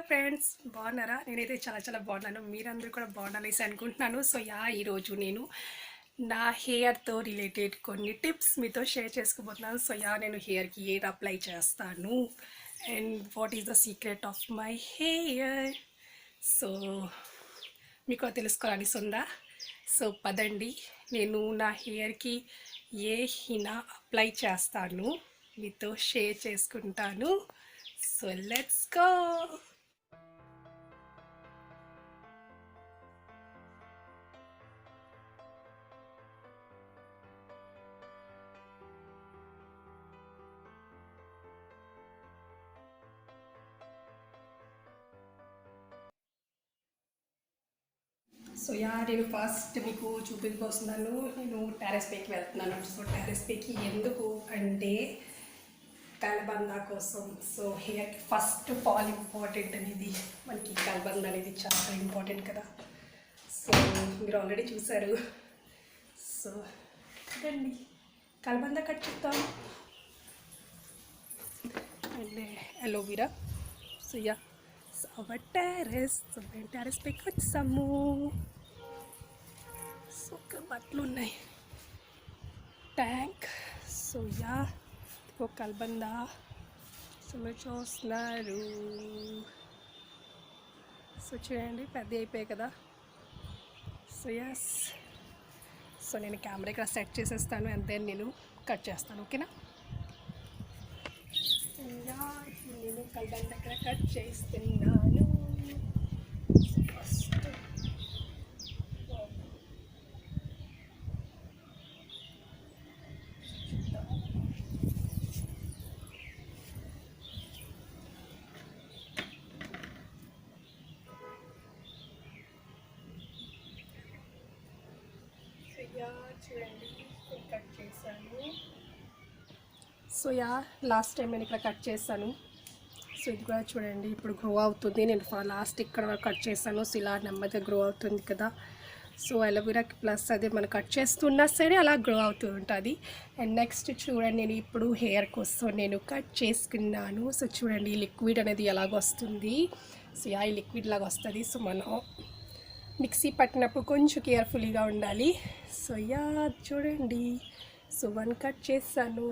Friends బాగున్నారా? నేనైతే చాలా చాలా బాగున్నాను. మీరందరూ కూడా బాగుండాలనేసి అనుకుంటున్నాను. సో ఈరోజు నేను నా హెయిర్తో రిలేటెడ్ కొన్ని టిప్స్ మీతో షేర్ చేసుకోబోతున్నాను. సో నేను హెయిర్కి ఏది అప్లై చేస్తాను and what is the secret of my hair. So మీకు తెలుసుకోవాలని ఉందా? సో పదండి, నేను నా హెయిర్కి ఏ హినా అప్లై చేస్తాను మీతో షేర్ చేసుకుంటాను. So let's go. సో నేను ఫస్ట్ మీకు చూపించబోతున్నాను. నేను టెర్రస్ పైకి వెళ్తున్నాను. సో టెర్రస్ పైకి ఎందుకు అంటే కలబంద కోసం. సో హెయిర్కి ఫస్ట్ ఆఫ్ ఆల్ ఇంపార్టెంట్ అనేది మనకి కలబంద అనేది చాలా ఇంపార్టెంట్ కదా. సో మీరు ఆల్రెడీ చూసారు. సో ఇదండి కలబంద కట్ చేద్దాం and aloe vera. So so our terrace. So మేము టెర్రస్ పైకి వచ్చాము. సో బట్టలు ఉన్నాయి, ట్యాంక్. సో ఒక కలబంద. సో మీరు చూస్తున్నారు. సో చూడండి పెద్ద అయిపోయాయి కదా. సో సో నేను కెమెరా ఇక్కడ సెట్ చేసేస్తాను అంతే, నేను కట్ చేస్తాను. ఓకేనా? ఇప్పుడు నేను కలబంద దగ్గర కట్ చేస్తున్నాను. ఫస్ట్ చూడండి కట్ చేశాను. సో లాస్ట్ టైం నేను ఇక్కడ కట్ చేశాను. సో ఇది కూడా చూడండి ఇప్పుడు గ్రో అవుతుంది. నేను లాస్ట్ ఇక్కడ కట్ చేశాను. సో ఇలా నెమ్మదిగా గ్రో అవుతుంది కదా. సో అలోవెరాకి ప్లస్ అదే మనం కట్ చేస్తున్నా సరే అలా గ్రో అవుతూ ఉంటుంది. అండ్ నెక్స్ట్ చూడండి, నేను ఇప్పుడు హెయిర్ కోసం నేను కట్ చేసుకున్నాను. సో చూడండి ఈ లిక్విడ్ అనేది ఎలాగొస్తుంది. సో ఈ లిక్విడ్ లాగా వస్తుంది. సో మనం మిక్సీ పట్టినప్పుడు కొంచెం కేర్ఫుల్గా ఉండాలి. సో చూడండి. సో వన్ కట్ చేశాను.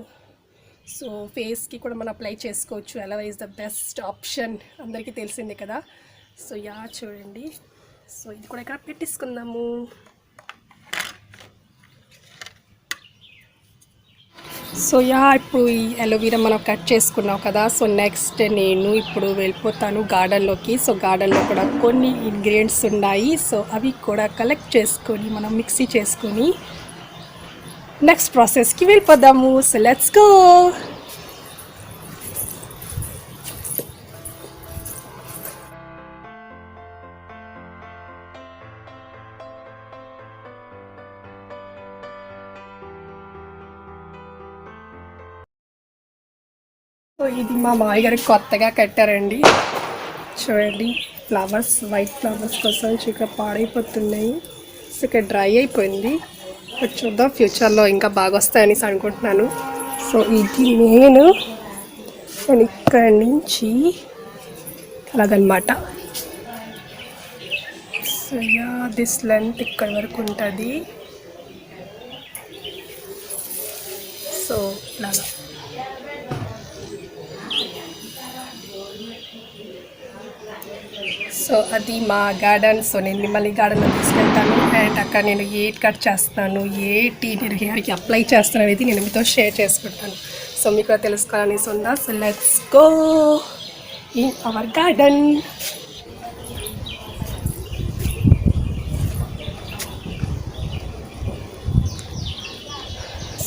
సో ఫేస్కి కూడా మనం అప్లై చేసుకోవచ్చు. Aloe vera is the best option, అందరికీ తెలిసిందే కదా. సో చూడండి. సో ఇది కూడా ఇక్కడ పెట్టేసుకుందాము. సో ఇప్పుడు ఈ అలోవెరా మనం కట్ చేసుకున్నాం కదా. సో నెక్స్ట్ నేను ఇప్పుడు వెళ్ళిపోతాను గార్డెన్లోకి. సో గార్డెన్లో కూడా కొన్ని ఇంగ్రీడియంట్స్ ఉన్నాయి. సో అవి కూడా కలెక్ట్ చేసుకొని మనం మిక్సీ చేసుకొని నెక్స్ట్ ప్రాసెస్కి వెళ్ళిపోదాము. So let's go. సో ఇది మా మామయ్య గారికి కొత్తగా కట్టారండి. చూడండి ఫ్లవర్స్, వైట్ ఫ్లవర్స్ కోసం ఇక్కడ పాడైపోతున్నాయి. సో ఇక్కడ డ్రై అయిపోయింది. బట్ చూద్దాం ఫ్యూచర్లో ఇంకా బాగా వస్తాయనేసి అనుకుంటున్నాను. సో ఇది నేను ఇక్కడి నుంచి అలాగనమాట. సో దిస్ లెంత్ ఇక్కడ వరకు ఉంటుంది. సో ఇలాగా సో అది మా గార్డెన్. సో నేను మిమ్మల్ని గార్డెన్లో తీసుకెళ్తాను అండ్ అక్కడ నేను ఏటి కట్ చేస్తాను, ఏటి నేను హెయిర్కి అప్లై చేస్తాను అనేది నేను మీతో షేర్ చేసుకుంటాను. సో మీకు తెలుసుకోవాలని ఉందా? So let's go in our garden.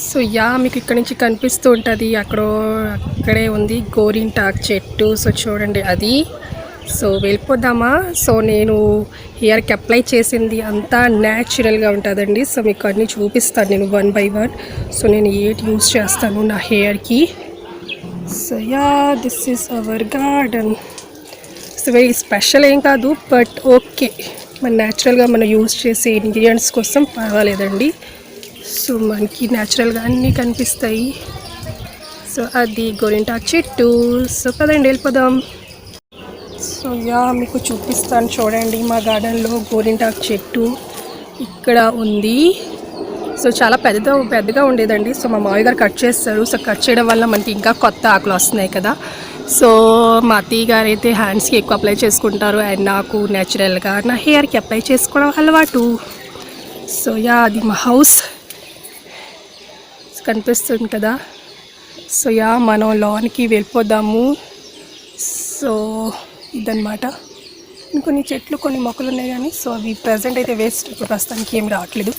So మీకు ఇక్కడ నుంచి కనిపిస్తూ ఉంటుంది. అక్కడే ఉంది గోరింటాకు చెట్టు. సో చూడండి అది. సో వెళ్ళిపోదామా? సో నేను హెయిర్కి అప్లై చేసింది అంతా న్యాచురల్గా ఉంటుందండి. సో మీకు అన్నీ చూపిస్తాను నేను వన్ బై వన్. సో నేను ఏది యూజ్ చేస్తాను నా హెయిర్కి. So this is hour garden. So very special ఏం కాదు, బట్ ఓకే, మన న్యాచురల్గా మనం యూజ్ చేసే ఇంగ్రీడియంట్స్ కోసం పర్వాలేదండి. సో మనకి న్యాచురల్గా అన్నీ కనిపిస్తాయి. సో అది గోరింటాకు చెట్టు. సో పదండి వెళ్ళిపోదాం. సో యా మీకు చూపిస్తాను చూడండి. మా గార్డెన్లో గోరింటాకు చెట్టు ఇక్కడ ఉంది. సో చాలా పెద్దగా ఉండేదండి. సో మా మామయ్య గారు కట్ చేస్తారు. సో కట్ చేయడం వల్ల మనకి ఇంకా కొత్త ఆకులు వస్తున్నాయి కదా. సో మా అత్తయ్య గారు అయితే హ్యాండ్స్కి ఎక్కువ అప్లై చేసుకుంటారు. అండ్ నాకు న్యాచురల్గా నా హెయిర్కి అప్లై చేసుకోవడం అలవాటు. సో యా అది మా హౌస్ కనిపిస్తుంది కదా. సో యా మనం లాన్కి వెళ్ళిపోదాము. సో ఇదన్నమాట. కొన్ని చెట్లు కొన్ని మొక్కలు ఉన్నాయి కానీ సో అవి ప్రజెంట్ అయితే వేస్ట్, ఇప్పుడు ప్రస్తుతానికి ఏం రావట్లేదు.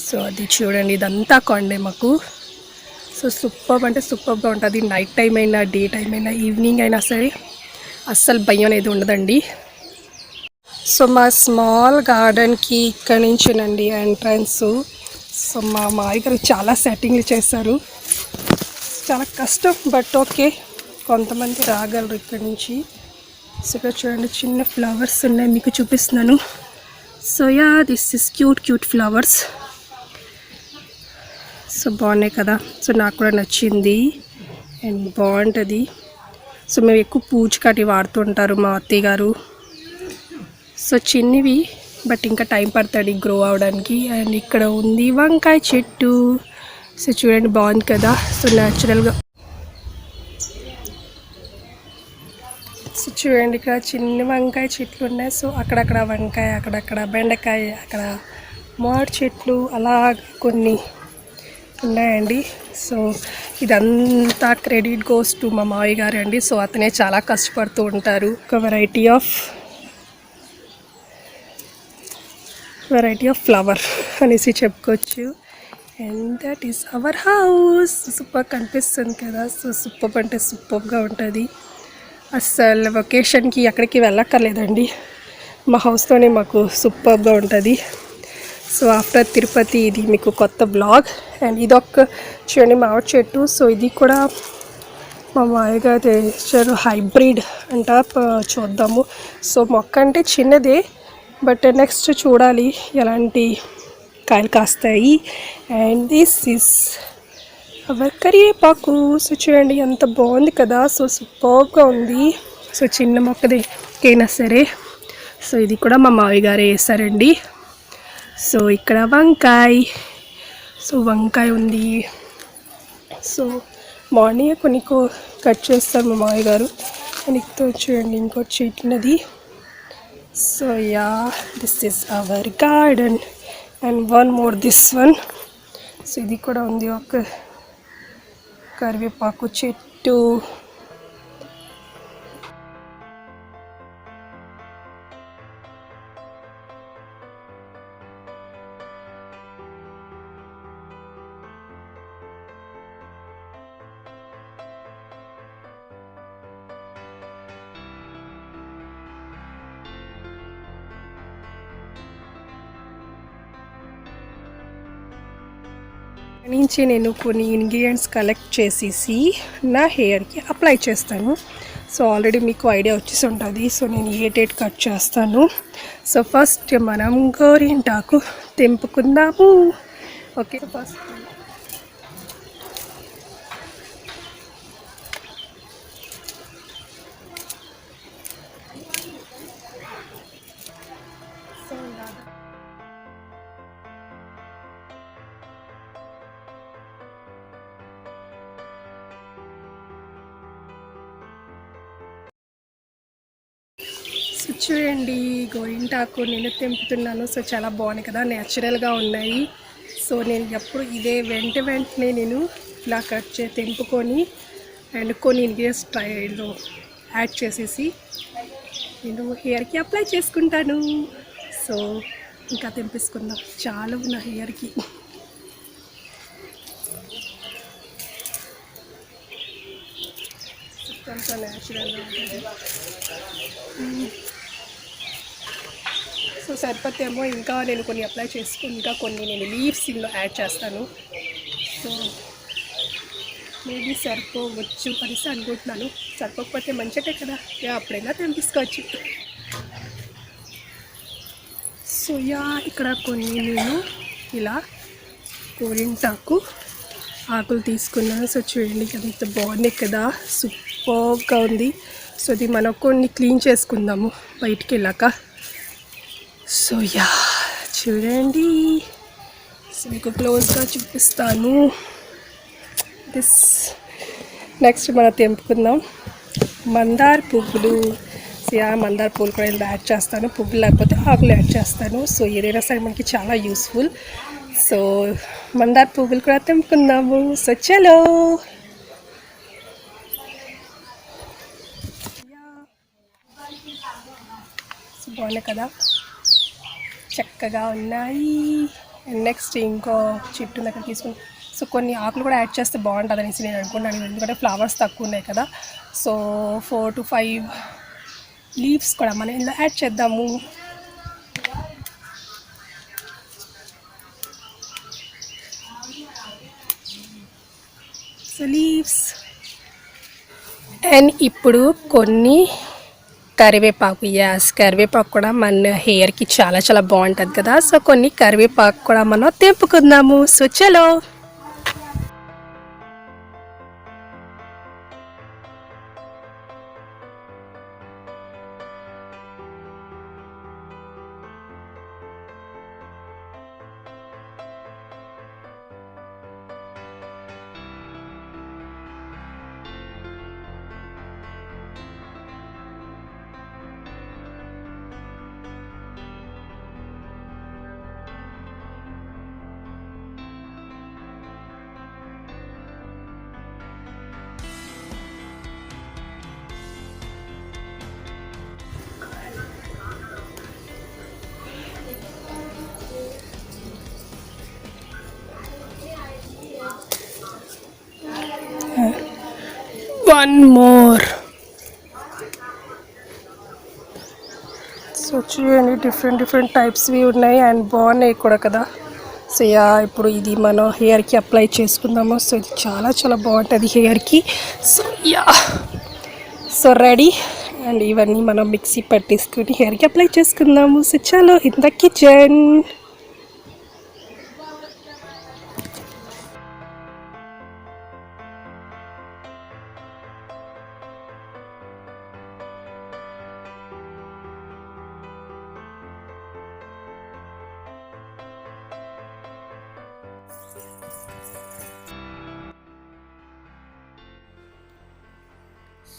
సో అది చూడండి, ఇదంతా కొండే మాకు. సో సూపర్గా ఉంటుంది. నైట్ టైం అయినా డే టైం అయినా ఈవినింగ్ అయినా సరే అస్సలు భయం అనేది ఉండదండి. సో మా స్మాల్ గార్డెన్కి ఇక్కడ నుంచినండి ఎంట్రన్స్. సో మా మామయ్య గారు చాలా సెట్టింగ్లు చేశారు. చాలా కష్టం బట్ ఓకే, కొంతమంది రాగలరు ఇక్కడ నుంచి. సో ఇక్కడ చూడండి చిన్న ఫ్లవర్స్ ఉన్నాయి, మీకు చూపిస్తున్నాను. So yeah this is cute flowers. So బాగున్నాయి కదా. సో నాకు కూడా నచ్చింది అండ్ బాగుంటుంది. సో మేము ఎక్కువ పూచికటి వాడుతుంటారు మా అత్తయ్య గారు. సో చిన్నవి బట్ ఇంకా టైం పడుతుంది గ్రో అవడానికి. అండ్ ఇక్కడ ఉంది వంకాయ చెట్టు. సో చూడండి బాగుంది కదా. సో న్యాచురల్గా సో చూడండి ఇక్కడ చిన్న వంకాయ చెట్లు ఉన్నాయి. సో అక్కడక్కడ వంకాయ, అక్కడక్కడ బెండకాయ, అక్కడ మామిడి చెట్లు అలా కొన్ని ఉన్నాయండి. సో ఇదంతా క్రెడిట్ గోస్ టు మా మావయ్య గారు అండి. సో అతనే చాలా కష్టపడుతూ ఉంటారు. ఒక వెరైటీ ఆఫ్ ఫ్లవర్ అనేసి చెప్పుకోవచ్చు. And that is our house. Super కనిపిస్తుంది కదా. సో సూపర్ అంటే సూపర్గా ఉంటుంది. అస్సలు వెకేషన్కి ఎక్కడికి వెళ్ళక్కర్లేదండి, మా హౌస్తోనే మాకు సూపర్గా ఉంటుంది. సో ఆఫ్టర్ తిరుపతి ఇది మీకు కొత్త బ్లాగ్. అండ్ ఇదొక చూడండి మామిడి చెట్టు. సో ఇది కూడా మా మామయ్య తెచ్చారు, హైబ్రిడ్ అంట. చూద్దాము. సో మొక్క అంటే చిన్నదే బట్ నెక్స్ట్ చూడాలి ఎలాంటి కాయలు కాస్తాయి. అండ్ దిస్ ఇస్ అవర్ కరివేపాకు. సో చూడండి ఎంత బాగుంది కదా. సో సూపర్గా ఉంది. సో చిన్న మొక్కదైనా సరే. సో ఇది కూడా మా మామయ్య గారే వేసారండి. సో ఇక్కడ వంకాయ. సో వంకాయ ఉంది. సో మార్నింగ్ కొన్ని కట్ చేస్తారు మా మామయ్య గారు. అండ్ ఇక్కడ చూడండి ఇంకో చిన్నది. So yeah this is our garden. And one more this one. So ఇది కూడా ఉంది ఒక కరివేపాకు చెట్టు. నుంచి నేను కొన్ని ఇంగ్రీడియంట్స్ కలెక్ట్ చేసేసి నా హెయిర్కి అప్లై చేస్తాను. సో ఆల్రెడీ మీకు ఐడియా వచ్చేసి ఉంటుంది. సో నేను ఏ కట్ చేస్తాను. సో ఫస్ట్ మనం గోరింటాకు తెంపుకుందాము. ఓకే ఫస్ట్ చూడండి గోరింటాకు నేను తెంపుతున్నాను. సో చాలా బాగున్నాయి కదా, న్యాచురల్గా ఉన్నాయి. సో నేను ఎప్పుడు ఇదే వెంటనే నేను ఇలా తెంపుకొని అండ్ కొన్ని ఇంగ్రీడియంట్స్ ట్రైలో యాడ్ చేసేసి నేను హెయిర్కి అప్లై చేసుకుంటాను. సో ఇంకా తెంపేసుకుందాం, చాలా ఉన్న హెయిర్కి. అంతా న్యాచురల్గా ఉంటుంది. సో సరిపోతేమో ఇంకా నేను కొన్ని అప్లై చేసుకుని ఇంకా కొన్ని నేను లీవ్స్ ఇందులో యాడ్ చేస్తాను. సో మేబీ సరిపోవచ్చు అనేసి అనుకుంటున్నాను. సరిపోకపోతే మంచిదే కదా, అప్పుడైనా తెంపించుకోవచ్చు. సో ఇక్కడ కొన్ని నేను ఇలా గోరింటాకు ఆకులు తీసుకున్నాను. సో చూడండి ఎంత బాగుంది కదా, సూపర్గా ఉంది. సో ఇది మనం కొన్ని క్లీన్ చేసుకుందాము బయటికి వెళ్ళాక. సో యా చూడండి, సో మీకు క్లోజ్గా చూపిస్తాను. దిస్ నెక్స్ట్ మనం తెంపుకుందాం మందార పువ్వులు. సో యా మందార పువ్వులు కూడా ఇలా యాడ్ చేస్తాను, పువ్వులు లేకపోతే ఆకులు యాడ్ చేస్తాను. సో ఏదైనా సరే మనకి చాలా యూస్ఫుల్. సో మందార పువ్వులు కూడా తెంపుకుందాము. సో చలో. సో బాగున్నాయి కదా, చక్కగా ఉన్నాయి. అండ్ నెక్స్ట్ ఇంకో చెట్టు దగ్గర తీసుకుని, సో కొన్ని ఆకులు కూడా యాడ్ చేస్తే బాగుంటుంది అనేసి నేను అనుకున్నాను, ఎందుకంటే ఫ్లవర్స్ తక్కువ ఉన్నాయి కదా. సో 4 to 5 లీవ్స్ కూడా మనం ఇలా యాడ్ చేద్దాము. So leaves. అండ్ ఇప్పుడు కొన్ని కరివేపాకు. యాస్, కరివేపాకు కూడా మన హెయిర్కి చాలా చాలా బాగుంటుంది కదా. సో కొన్ని కరివేపాకు కూడా మనం తెంపుకుందాము. సో చలో. One more. సో చూడండి, డిఫరెంట్ టైప్స్వి ఉన్నాయి అండ్ బాగున్నాయి కూడా కదా. సో యా ఇప్పుడు ఇది మనం హెయిర్కి అప్లై చేసుకుందాము. సో ఇది చాలా చాలా బాగుంటుంది హెయిర్కి. So yeah, so ready. And ఇవన్నీ మనం మిక్సీ పట్టేసుకుని హెయిర్కి అప్లై చేసుకుందాము. సో చలో in the kitchen.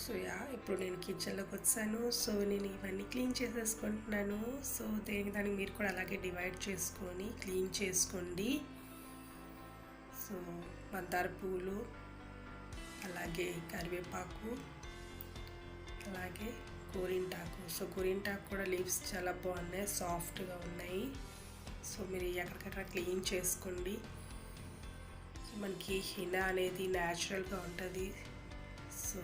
So yeah ఇప్పుడు నేను కిచెన్లోకి వచ్చాను. సో నేను ఇవన్నీ క్లీన్ చేసేసుకుంటున్నాను. సో దానికి మీరు కూడా అలాగే డివైడ్ చేసుకొని క్లీన్ చేసుకోండి. సో మందార పువ్వులు, అలాగే కరివేపాకు, అలాగే గోరింటాకు. సో గోరింటాకు కూడా లీవ్స్ చాలా బాగున్నాయి, సాఫ్ట్గా ఉన్నాయి. సో మీరు ఎక్కడికక్కడ క్లీన్ చేసుకోండి. సో మనకి హినా అనేది న్యాచురల్గా ఉంటుంది. సో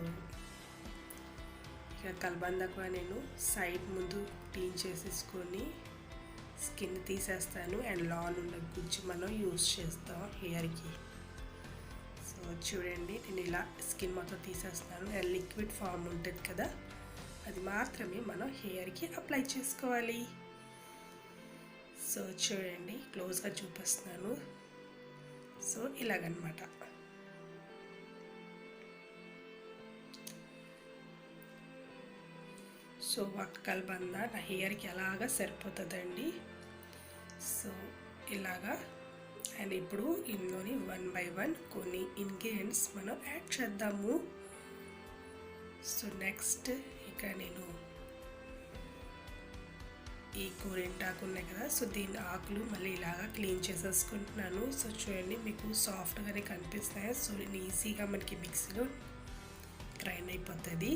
ఇక కల్బంద కూడా నేను సైడ్ ముందు క్లీన్ చేసేసుకొని స్కిన్ తీసేస్తాను. అండ్ లాన్ ఉన్న గుజ్జు మనం యూజ్ చేస్తాం హెయిర్కి. సో చూడండి, నేను ఇలా స్కిన్ మొత్తం తీసేస్తాను. అండ్ లిక్విడ్ ఫామ్ ఉంటుంది కదా, అది మాత్రమే మనం హెయిర్కి అప్లై చేసుకోవాలి. సో చూడండి, క్లోజ్గా చూపిస్తున్నాను. సో ఇలాగనమాట. సో ఒక కల్బంద నా హెయిర్కి అలాగా సరిపోతుందండి. సో ఇలాగా. అండ్ ఇప్పుడు ఇందులోని 1 by 1 కొన్ని ఇంగ్రీడియంట్స్ మనం యాడ్ చేద్దాము. సో నెక్స్ట్ ఇక నేను ఈ గోరింటాకు ఉన్నాయి కదా, సో దీని ఆకులు మళ్ళీ ఇలాగా క్లీన్ చేసేసుకుంటున్నాను. సో చూడండి, మీకు సాఫ్ట్గానే కనిపిస్తాయి. సో నేను ఈజీగా మనకి మిక్సీలో గ్రైండ్ అయిపోతుంది.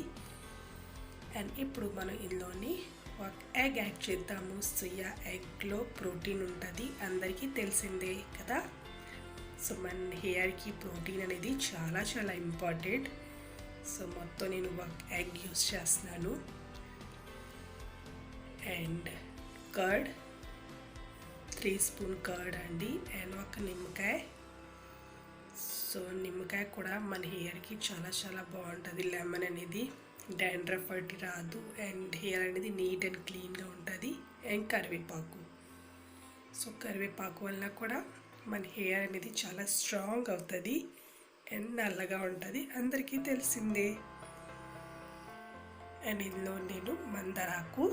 అండ్ ఇప్పుడు మనం ఇందులోని ఒక ఎగ్ యాడ్ చేద్దాము. సో ఎగ్లో ప్రోటీన్ ఉంటుంది, అందరికీ తెలిసిందే కదా. సో మన హెయిర్కి ప్రోటీన్ అనేది చాలా చాలా ఇంపార్టెంట్. సో మొత్తం నేను ఒక ఎగ్ యూస్ చేస్తున్నాను. అండ్ కర్డ్ 3 స్పూన్ కర్డ్ అండి. అండ్ ఒక నిమ్మకాయ. సో నిమ్మకాయ కూడా మన హెయిర్కి చాలా చాలా బాగుంటుంది. లెమన్ అనేది డాండ్రఫ్ అట్టి రాదు, అండ్ హెయిర్ అనేది నీట్ అండ్ క్లీన్గా ఉంటుంది. అండ్ కరివేపాకు. సో కరివేపాకు వల్ల కూడా మన హెయిర్ అనేది చాలా స్ట్రాంగ్ అవుతుంది అండ్ నల్లగా ఉంటుంది, అందరికీ తెలిసిందే. అండ్ ఇందులో నేను మందారాకు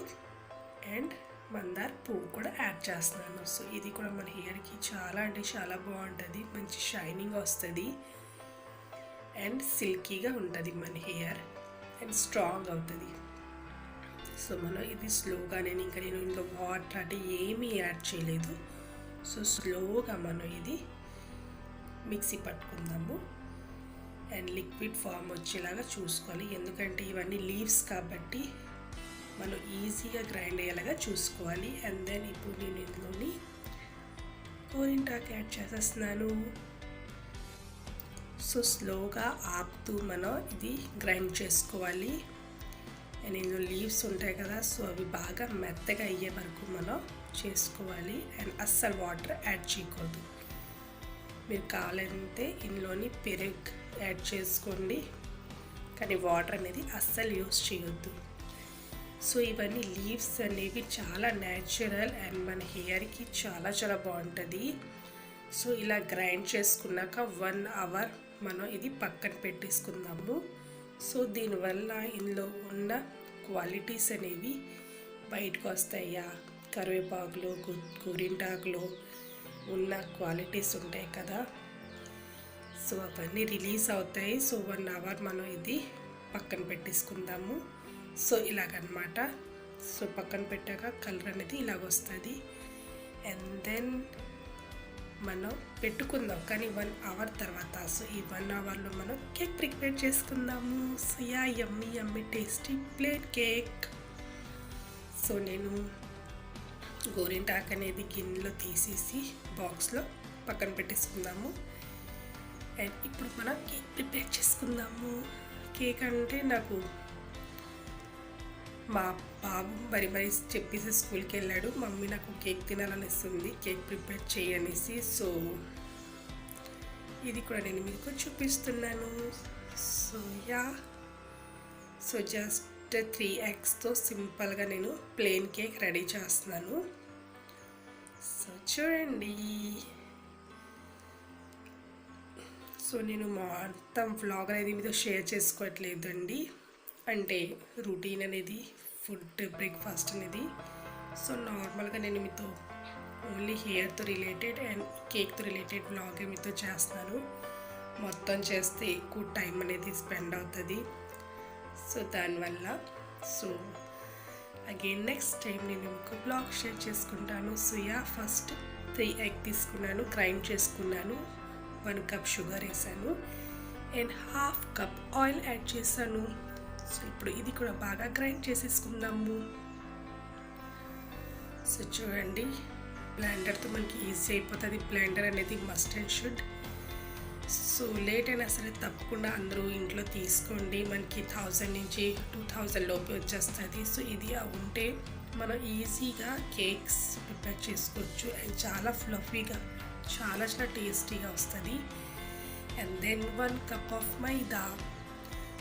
అండ్ మందార పువ్వు కూడా యాడ్ చేస్తున్నాను. సో ఇది కూడా మన హెయిర్కి చాలా అంటే చాలా బాగుంటుంది, మంచి షైనింగ్ వస్తుంది అండ్ సిల్కీగా ఉంటుంది మన హెయిర్ అండ్ స్ట్రాంగ్ అవుతుంది. సో మనం ఇది స్లోగా నేను ఇందులో వాటర్ అంటే ఏమీ యాడ్ చేయలేదు. సో స్లోగా మనం ఇది మిక్సీ పట్టుకుందాము అండ్ లిక్విడ్ ఫామ్ వచ్చేలాగా చూసుకోవాలి, ఎందుకంటే ఇవన్నీ లీవ్స్ కాబట్టి మనం ఈజీగా గ్రైండ్ అయ్యేలాగా చూసుకోవాలి. అండ్ దెన్ ఇప్పుడు నేను ఇందులోని గోరింటాకు యాడ్ చేసేస్తున్నాను. సో స్లోగా ఆపుతూ మనం ఇది గ్రైండ్ చేసుకోవాలి. అండ్ ఇందులో లీవ్స్ ఉంటాయి కదా, సో అవి బాగా మెత్తగా అయ్యే వరకు మనం చేసుకోవాలి. అండ్ అస్సలు వాటర్ యాడ్ చేయకూడదు. మీరు కావాలంటే ఇందులోని పెరుగు యాడ్ చేసుకోండి, కానీ వాటర్ అనేది అస్సలు యూస్ చేయొద్దు. సో ఇవన్నీ లీవ్స్ అనేవి చాలా న్యాచురల్ అండ్ మన హెయిర్కి చాలా చాలా బాగుంటుంది. సో ఇలా గ్రైండ్ చేసుకున్నాక 1 అవర్ మనం ఇది పక్కన పెట్టేసుకుందాము. సో దీనివల్ల ఇందులో ఉన్న క్వాలిటీస్ అనేవి బయటకు వస్తాయా, కరివేపాకులో గోరింటాకులో ఉన్న క్వాలిటీస్ ఉంటాయి కదా, సో అవన్నీ రిలీజ్ అవుతాయి. సో 1 అవర్ మనం ఇది పక్కన పెట్టేసుకుందాము. సో ఇలాగనమాట. సో పక్కన పెట్టాక కలర్ అనేది ఇలాగ వస్తుంది. అండ్ దెన్ మనం పెట్టుకుందాం కానీ 1 అవర్ తర్వాత. సో ఈ 1 అవర్లో మనం కేక్ ప్రిపేర్ చేసుకుందాము. So yummy yummy tasty plain cake. So నేను గోరింటాకు అనేది గిన్నెలో తీసేసి బాక్స్లో పక్కన పెట్టేసుకుందాము. అండ్ ఇప్పుడు మనం కేక్ ప్రిపేర్ చేసుకుందాము. కేక్ అంటే నాకు మా బాబు మరి చెప్పేసి స్కూల్కి వెళ్ళాడు, మమ్మీ నాకు కేక్ తినాలనిస్తుంది, కేక్ ప్రిపేర్ చేయనేసి. సో ఇది కూడా నేను మీకు చూపిస్తున్నాను. సో సో జస్ట్ 3 eggsతో సింపుల్గా నేను ప్లెయిన్ కేక్ రెడీ చేస్తున్నాను. సో చూడండి. సో నేను మొత్తం వ్లాగ్ అనేది మీతో షేర్ చేసుకోవట్లేదండి, అంటే రొటీన్ అనేది ఫుడ్ బ్రేక్ఫాస్ట్ అనేది. సో నార్మల్గా నేను మీతో ఓన్లీ హెయిర్తో రిలేటెడ్ అండ్ కేక్తో రిలేటెడ్ వ్లాగే మీతో చేస్తున్నాను. మొత్తం చేస్తే ఎక్కువ టైం అనేది స్పెండ్ అవుతుంది. సో దానివల్ల సో అగైన్ నెక్స్ట్ టైం నేను మీకు వ్లాగ్ షేర్ చేసుకుంటాను. సో ఫస్ట్ 3 egg తీసుకున్నాను, గ్రైండ్ చేసుకున్నాను, 1 cup షుగర్ వేసాను అండ్ 1/2 cup ఆయిల్ యాడ్ చేశాను. సో ఇప్పుడు ఇది కూడా బాగా గ్రైండ్ చేసేసుకుందాము. సో చూడండి, బ్లెండర్తో మనకి ఈజీ అయిపోతుంది. బ్లెండర్ అనేది must and should. So late అయినా సరే తప్పకుండా అందరూ ఇంట్లో తీసుకోండి, మనకి 1000 నుంచి 2000 లోపు వచ్చేస్తుంది. సో ఇది ఉంటే మనం ఈజీగా కేక్స్ ప్రిపేర్ చేసుకోవచ్చు అండ్ చాలా ఫ్లఫీగా చాలా చాలా టేస్టీగా వస్తుంది. And then 1 cup of maida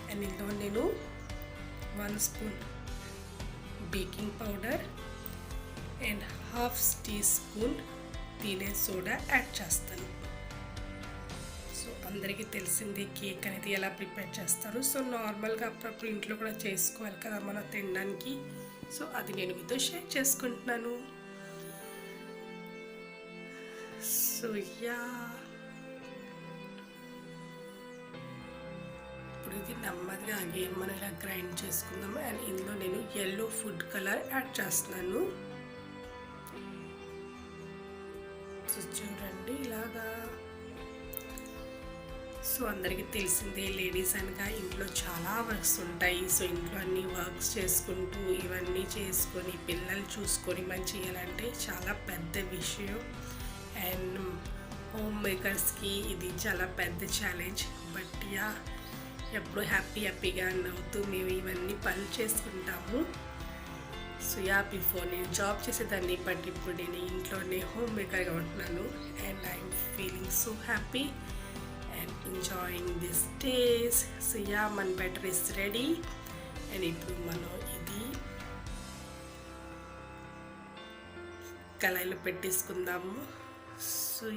and ఇందులో నేను 1 spoon baking powder and 1/2 teaspoon తినే సోడా యాడ్ చేస్తాను. సో అందరికీ తెలిసింది కేక్ అనేది ఎలా ప్రిపేర్ చేస్తారు. సో నార్మల్గా అప్పుడప్పుడు ఇంట్లో కూడా చేసుకోవాలి కదా మనం తినడానికి. సో అది నేను మీతో షేర్ చేసుకుంటున్నాను. సో ఇప్పుడు ఇది నెమ్మదిగా అగైన్ మనం ఇలా గ్రైండ్ చేసుకుందాము. అండ్ ఇందులో నేను yellow ఫుడ్ కలర్ యాడ్ చేస్తున్నాను. సో చూడండి ఇలాగా. సో అందరికీ తెలిసిందే, లేడీస్ అనగా ఇంట్లో చాలా వర్క్స్ ఉంటాయి. సో ఇంట్లో అన్ని వర్క్స్ చేసుకుంటూ ఇవన్నీ చేసుకొని పిల్లలు చూసుకొని మనం చేయాలంటే చాలా పెద్ద విషయం. అండ్ హోమ్ మేకర్స్కి ఇది చాలా పెద్ద ఛాలెంజ్. బట్ ఎప్పుడు హ్యాపీగా నవ్వుతూ మేము ఇవన్నీ పనులు చేసుకుంటాము. సో బిఫోర్ నేను జాబ్ చేసేదాన్ని, బట్ ఇప్పుడు నేను ఇంట్లోనే హోమ్ మేకర్గా ఉంటున్నాను. And I'm feeling so happy and enjoying this days. So మన బ్యాటర్ ఇస్ రెడీ. అండ్ ఇప్పుడు మనం ఇది కళాయిలో పెట్టేసుకుందాము. So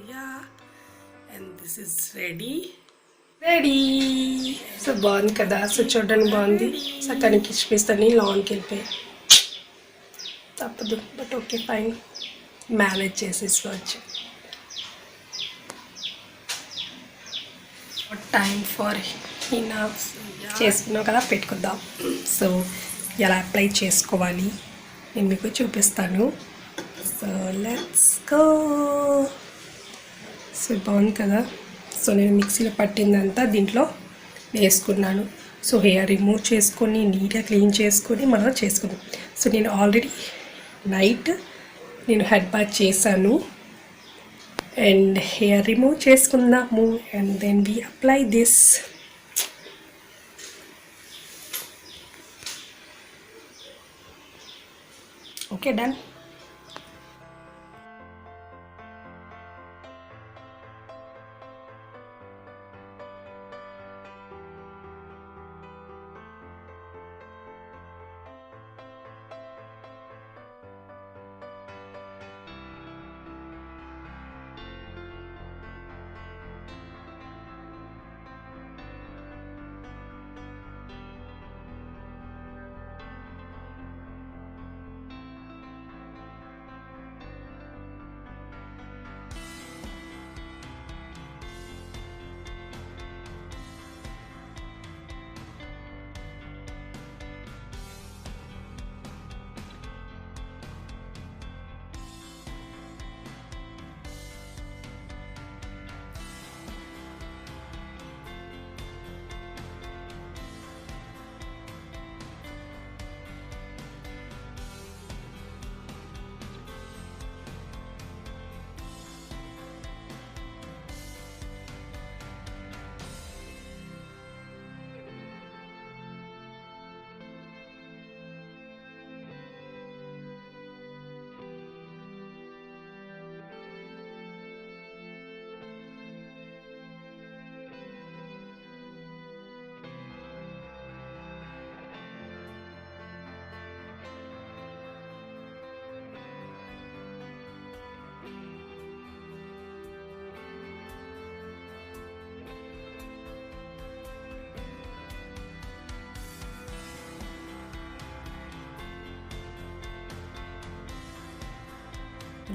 and this is ready. Ready. So బాగుంది కదా, సో చూడడానికి బాగుంది. సో కానీ కిష్పిస్తాని లాన్కి వెళ్ళిపోయి తప్పదు, బట్ ఓకే ఫైన్, మేనేజ్ చేసేసుకోవచ్చు. టైం ఫర్ హినా చేసుకున్నాం కదా, పెట్టుకుందాం. సో ఎలా అప్లై చేసుకోవాలి నేను మీకు చూపిస్తాను. So let's go. సో బాగుంది కదా. సో నేను మిక్సీలో పట్టిందంతా దీంట్లో వేసుకున్నాను. సో హెయిర్ రిమూవ్ చేసుకొని నీట్గా క్లీన్ చేసుకొని మనం చేసుకుందాం. సో నేను ఆల్రెడీ నైట్ నేను హెడ్ బాత్ చేశాను. అండ్ హెయిర్ రిమూవ్ చేసుకుందాము. And then we apply this. Okay done.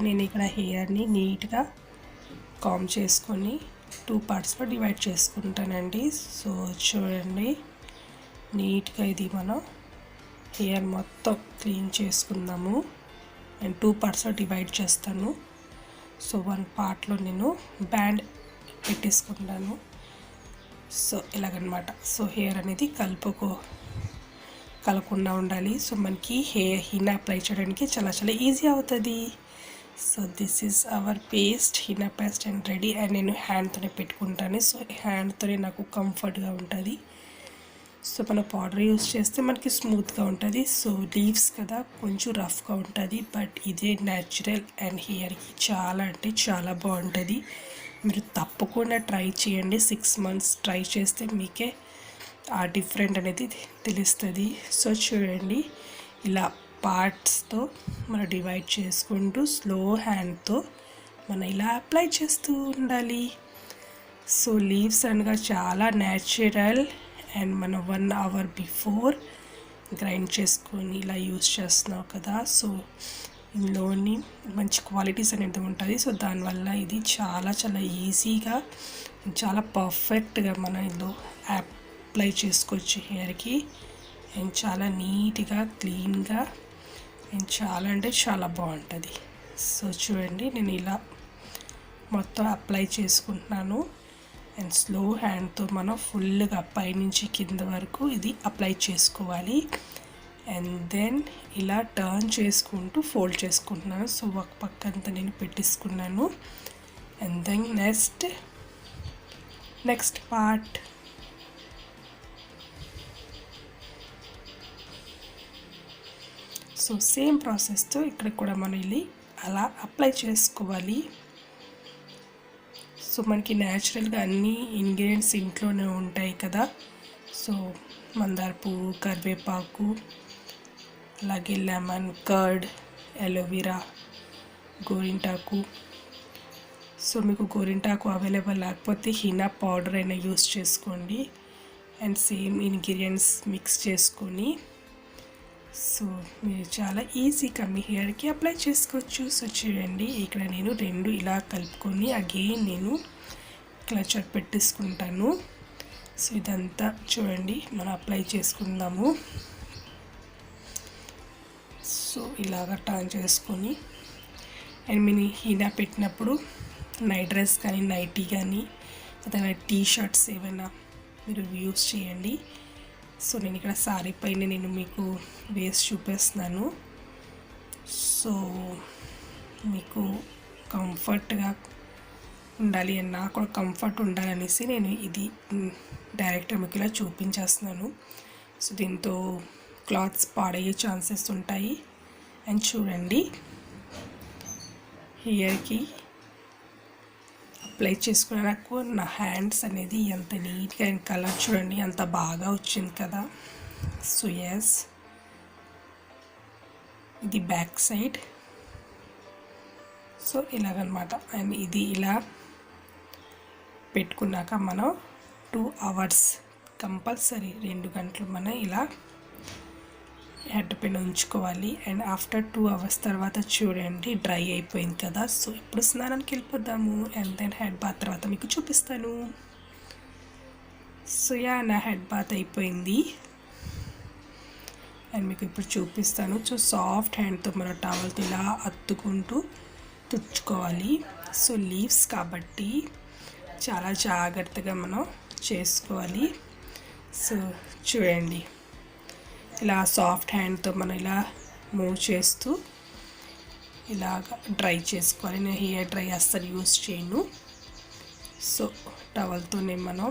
నేను ఇక్కడ హెయిర్ని నీట్గా కామ్ చేసుకొని 2 పార్ట్స్లో డివైడ్ చేసుకుంటానండి. సో చూడండి, నీట్గా ఇది మనం హెయిర్ మొత్తం క్లీన్ చేసుకుందాము. నేను 2 పార్ట్స్లో డివైడ్ చేస్తాను. సో 1 పార్ట్లో నేను బ్యాండ్ పెట్టేసుకుంటాను. సో ఇలాగనమాట. సో హెయిర్ అనేది కలకుండా ఉండాలి. సో మనకి హీనా అప్లై చేయడానికి చాలా చాలా ఈజీ అవుతుంది. So this is our paste, henna paste and ready. And నేను హ్యాండ్తోనే పెట్టుకుంటాను. సో హ్యాండ్తోనే నాకు కంఫర్ట్గా ఉంటుంది. సో మన పౌడర్ యూస్ చేస్తే మనకి స్మూత్గా ఉంటుంది. సో లీవ్స్ కదా కొంచెం రఫ్గా ఉంటుంది, బట్ ఇదే న్యాచురల్ అండ్ హెయిర్కి చాలా అంటే చాలా బాగుంటుంది. మీరు తప్పకుండా ట్రై చేయండి. 6 months ట్రై చేస్తే మీకే ఆ డిఫరెంట్ అనేది తెలుస్తుంది. సో చూడండి, ఇలా పార్ట్స్తో మనం డివైడ్ చేసుకుంటూ స్లో హ్యాండ్తో మనం ఇలా అప్లై చేస్తూ ఉండాలి. సో లీవ్స్ అనగా చాలా న్యాచురల్ అండ్ మనం 1 hour బిఫోర్ గ్రైండ్ చేసుకొని ఇలా యూస్ చేస్తున్నాం కదా. సో ఇందులోని మంచి క్వాలిటీస్ అనేది ఉంటుంది. సో దానివల్ల ఇది చాలా చాలా ఈజీగా చాలా పర్ఫెక్ట్గా మనం ఇందులో అప్లై చేసుకోవచ్చు హెయిర్కి. అండ్ చాలా నీట్గా క్లీన్గా అండ్ చాలా అంటే చాలా బాగుంటుంది. సో చూడండి, నేను ఇలా మొత్తం అప్లై చేసుకుంటున్నాను. అండ్ స్లో హ్యాండ్తో మనం ఫుల్గా పైనుంచి కింద వరకు ఇది అప్లై చేసుకోవాలి. అండ్ దెన్ ఇలా టర్న్ చేసుకుంటూ ఫోల్డ్ చేసుకుంటున్నాను. సో ఒక పక్క అంతా నేను పెట్టేసుకున్నాను. And then next part. So same ప్రాసెస్తో ఇక్కడ కూడా మనం వెళ్ళి అలా అప్లై చేసుకోవాలి. సో మనకి న్యాచురల్గా అన్ని ఇంగ్రీడియంట్స్ ఇంట్లోనే ఉంటాయి కదా. సో మందార పువ్వు, కరివేపాకు, అలాగే లెమన్, కర్డ్, అలోవెరా, గోరింటాకు. సో మీకు గోరింటాకు అవైలబుల్ లేకపోతే హీనా పౌడర్ అయినా యూస్ చేసుకోండి. అండ్ సేమ్ ఇంగ్రీడియంట్స్ మిక్స్ చేసుకొని సో మీరు చాలా ఈజీగా మీ హెయిర్కి అప్లై చేసుకోవచ్చు. సో చూడండి ఇక్కడ నేను 2 ఇలా కలుపుకొని అగైన్ నేను క్లచర్ పెట్టేసుకుంటాను. సో ఇదంతా చూడండి మనం అప్లై చేసుకుందాము. సో ఇలాగ టర్న్ చేసుకొని అండ్ మీరు హీనా పెట్టినప్పుడు నైట్ డ్రెస్ కానీ నైటీ కానీ లేదా టీ షర్ట్స్ ఏమైనా మీరు యూస్ చేయండి. సో నేను ఇక్కడ సారీ పైన నేను మీకు వేసి చూపిస్తున్నాను. సో మీకు కంఫర్ట్గా ఉండాలి అండ్ నాకు కూడా కంఫర్ట్ ఉండాలనేసి నేను ఇది డైరెక్ట్గా మీకు ఇలా చూపించేస్తున్నాను. సో దీంతో క్లాత్స్ పాడయ్యే ఛాన్సెస్ ఉంటాయి. అండ్ చూడండి హెయిర్కి అప్లై చేసుకునే నాకు నా హ్యాండ్స్ అనేది ఎంత నీట్గా అండ్ కలర్ చూడండి ఎంత బాగా వచ్చింది కదా. సో ఎస్ ఇది బ్యాక్ సైడ్. సో ఇలాగనమాట. అండ్ ఇది ఇలా పెట్టుకున్నాక మనం 2 hours కంపల్సరీ 2 గంటలు మనం ఇలా హెడ్ పైన ఉంచుకోవాలి. అండ్ ఆఫ్టర్ 2 hours తర్వాత చూడండి డ్రై అయిపోయింది కదా. సో ఇప్పుడు స్నానానికి వెళ్ళిపోదాము. అండ్ దెన్ హెడ్ బాత్ తర్వాత మీకు చూపిస్తాను. సో నా హెడ్ బాత్ అయిపోయింది అండ్ మీకు ఇప్పుడు చూపిస్తాను. సో సాఫ్ట్ హ్యాండ్తో మన టవల్తో ఇలా అత్తుకుంటూ తుడుచుకోవాలి. సో లీవ్స్ కాబట్టి చాలా జాగ్రత్తగా మనం చేసుకోవాలి. సో చూడండి ఇలా సాఫ్ట్ హ్యాండ్తో మనం ఇలా మూవ్ చేస్తూ ఇలాగ డ్రై చేసుకోవాలి. నేను హెయిర్ డ్రై అస్సలు యూస్ చేయను. సో టవల్తోనే మనం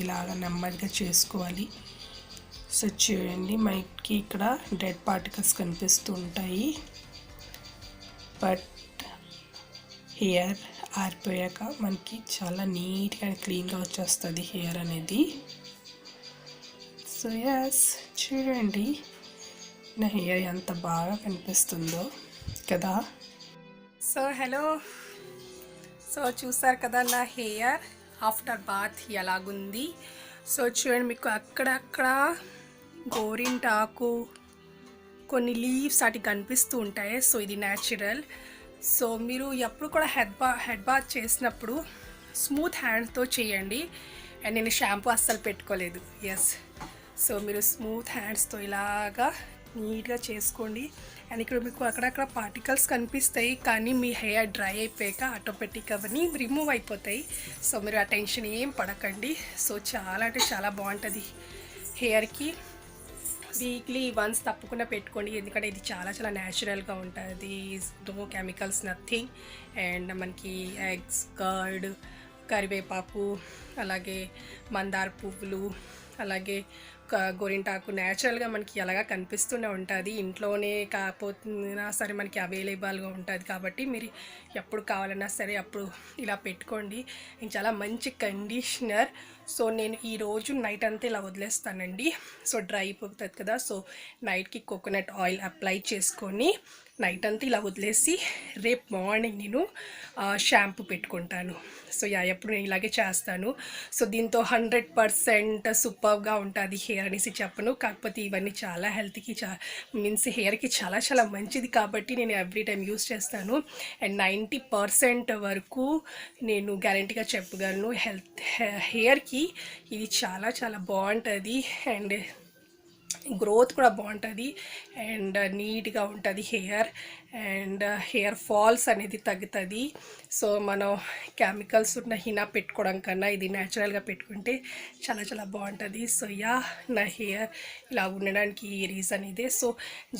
ఇలాగ నెమ్మదిగా చేసుకోవాలి. సో చూడండి మనకి ఇక్కడ డెడ్ పార్టికల్స్ కనిపిస్తూ ఉంటాయి. బట్ హెయిర్ ఆరిపోయాక మనకి చాలా నీట్గా అండ్ క్లీన్గా వచ్చేస్తుంది హెయిర్ అనేది. సో ఎస్ చూడండి నా హెయిర్ ఎంత బాగా కనిపిస్తుందో కదా. సో హలో, సో చూసారు కదా నా హెయిర్ ఆఫ్టర్ బాత్ ఎలాగుంది. సో చూడండి మీకు అక్కడక్కడ గోరింటాకు కొన్ని లీవ్స్ అటు కనిపిస్తూ ఉంటాయి. సో ఇది న్యాచురల్. సో మీరు ఎప్పుడు కూడా హెడ్ బాత్ చేసినప్పుడు స్మూత్ హ్యాండ్తో చేయండి. అండ్ నేను షాంపూ అస్సలు పెట్టుకోలేదు. ఎస్, సో మీరు స్మూత్ హ్యాండ్స్తో ఇలాగా నీట్గా చేసుకోండి. అండ్ ఇక్కడ మీకు అక్కడక్కడ పార్టికల్స్ కనిపిస్తాయి కానీ మీ హెయిర్ డ్రై అయిపోయాక ఆటోమేటిక్గా అవన్నీ రిమూవ్ అయిపోతాయి. సో మీరు ఆ టెన్షన్ ఏం పడకండి. సో చాలా అంటే చాలా బాగుంటుంది హెయిర్కి. వీక్లీ వన్స్ తప్పకుండా పెట్టుకోండి ఎందుకంటే ఇది చాలా చాలా న్యాచురల్గా ఉంటుంది. No chemicals nothing. అండ్ మనకి ఎగ్స్, కర్డ్, కరివేపాకు, అలాగే మందార పువ్వులు, అలాగే గోరింటాకు న్యాచురల్గా మనకి అలాగా కనిపిస్తూనే ఉంటుంది. ఇంట్లోనే కాకపోతున్నా సరే మనకి అవైలబుల్గా ఉంటుంది కాబట్టి మీరు ఎప్పుడు కావాలన్నా సరే అప్పుడు ఇలా పెట్టుకోండి. ఇది చాలా మంచి కండిషనర్. సో నేను ఈరోజు నైట్ అంతా ఇలా వదిలేస్తానండి. సో డ్రై అయిపోతుంది కదా. సో నైట్కి కోకోనట్ ఆయిల్ అప్లై చేసుకొని నైట్ అంతా ఇలా వదిలేసి రేపు మార్నింగ్ నేను షాంపూ పెట్టుకుంటాను. సో ఎప్పుడు నేను ఇలాగే చేస్తాను. సో దీంతో 100% సూపర్గా ఉంటుంది హెయిర్ అనేసి చెప్పను. కాకపోతే ఇవన్నీ చాలా హెల్త్కి మీన్స్ హెయిర్కి చాలా చాలా మంచిది కాబట్టి నేను ఎవ్రీ టైం యూస్ చేస్తాను. అండ్ 90% వరకు నేను గ్యారంటీగా చెప్పగలను హెయిర్కి ఇది చాలా చాలా బాగుంటుంది. అండ్ గ్రోత్ కూడా బాగుంటుంది అండ్ నీట్గా ఉంటుంది హెయిర్. అండ్ హెయిర్ ఫాల్స్ అనేది తగ్గుతుంది. సో మనం కెమికల్స్ ఉన్న హీనా పెట్టుకోవడం కన్నా ఇది న్యాచురల్గా పెట్టుకుంటే చాలా చాలా బాగుంటుంది. సో నా హెయిర్ ఇలా ఉండడానికి ఈ రీజన్ ఇదే. సో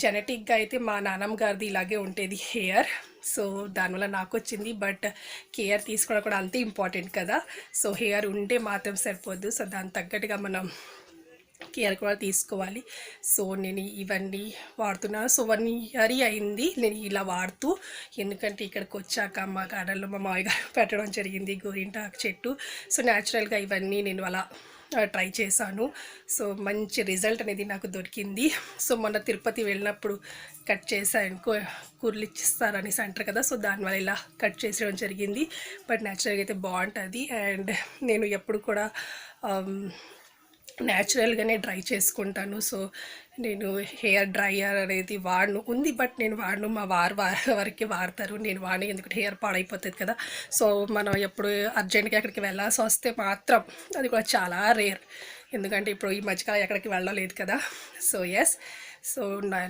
జెనెటిక్గా అయితే మా నాన్నమ్మ గారిది ఇలాగే ఉండేది హెయిర్. సో దానివల్ల నాకు వచ్చింది. బట్ కేర్ తీసుకోవడం కూడా అంతే ఇంపార్టెంట్ కదా. సో హెయిర్ ఉంటే మాత్రం సరిపోద్దు. సో దానికి తగ్గట్టుగా మనం కేర్ కూడా తీసుకోవాలి. సో నేను ఇవన్నీ వాడుతున్నాను. సో 1 year అయింది నేను ఇలా వాడుతూ. ఎందుకంటే ఇక్కడికి వచ్చాక మా గార్డెన్లో మా మామయ్య గారు పెట్టడం జరిగింది గోరింటాకు చెట్టు. సో న్యాచురల్గా ఇవన్నీ నేను అలా ట్రై చేశాను. సో మంచి రిజల్ట్ అనేది నాకు దొరికింది. సో మొన్న తిరుపతి వెళ్ళినప్పుడు కట్ చేశాను, కూరలు ఇచ్చిస్తారనేసి అంటారు కదా, సో దానివల్ల ఇలా కట్ చేసేయడం జరిగింది. బట్ న్యాచురల్గా అయితే బాగుంటుంది. అండ్ నేను ఎప్పుడు కూడా న్యాచురల్గానే డ్రై చేసుకుంటాను. సో నేను హెయిర్ డ్రైయర్ అనేది వాడను, ఉంది బట్ నేను వాడను, మా వరకే వాడతారు, నేను వాడిని ఎందుకంటే హెయిర్ పాడైపోతుంది కదా. సో మనం ఎప్పుడు అర్జెంట్గా ఎక్కడికి వెళ్ళాల్సి వస్తే మాత్రం, అది కూడా చాలా రేర్, ఎందుకంటే ఇప్పుడు ఈ మధ్యకాలం ఎక్కడికి వెళ్ళలేదు కదా. సో ఎస్, సో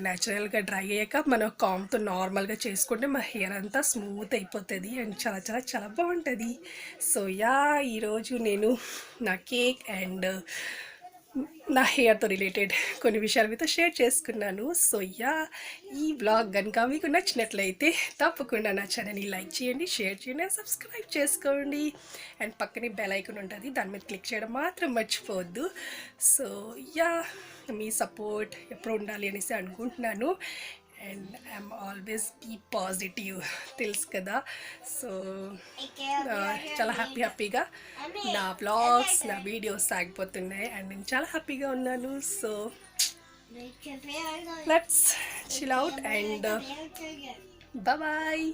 న్యాచురల్గా డ్రై అయ్యాక మనం కామ్తో నార్మల్గా చేసుకుంటే మా హెయిర్ అంతా స్మూత్ అయిపోతుంది అండ్ చాలా చాలా చాలా బాగుంటుంది. సో యా, ఈరోజు నేను నా కేక్ అండ్ నా హెయిర్తో రిలేటెడ్ కొన్ని విషయాలు మీతో షేర్ చేసుకున్నాను. సో యా, ఈ బ్లాగ్ కనుక మీకు నచ్చినట్లయితే తప్పకుండా నా ఛానల్ని లైక్ చేయండి, షేర్ చేయండి, సబ్స్క్రైబ్ చేసుకోండి. అండ్ పక్కనే బెల్ ఐకాన్ ఉంటుంది, దాని మీద క్లిక్ చేయడం మాత్రం మర్చిపోవద్దు. సో యా, మీ సపోర్ట్ ఎప్పుడు ఉండాలి అనేసి అనుకుంటున్నాను. And I'm always be positive, తెలుసు కదా. సో చాలా హ్యాపీగా నా బ్లాగ్స్, నా వీడియోస్ సాగిపోతున్నాయి అండ్ నేను చాలా హ్యాపీగా ఉన్నాను. So let's chill out and bye.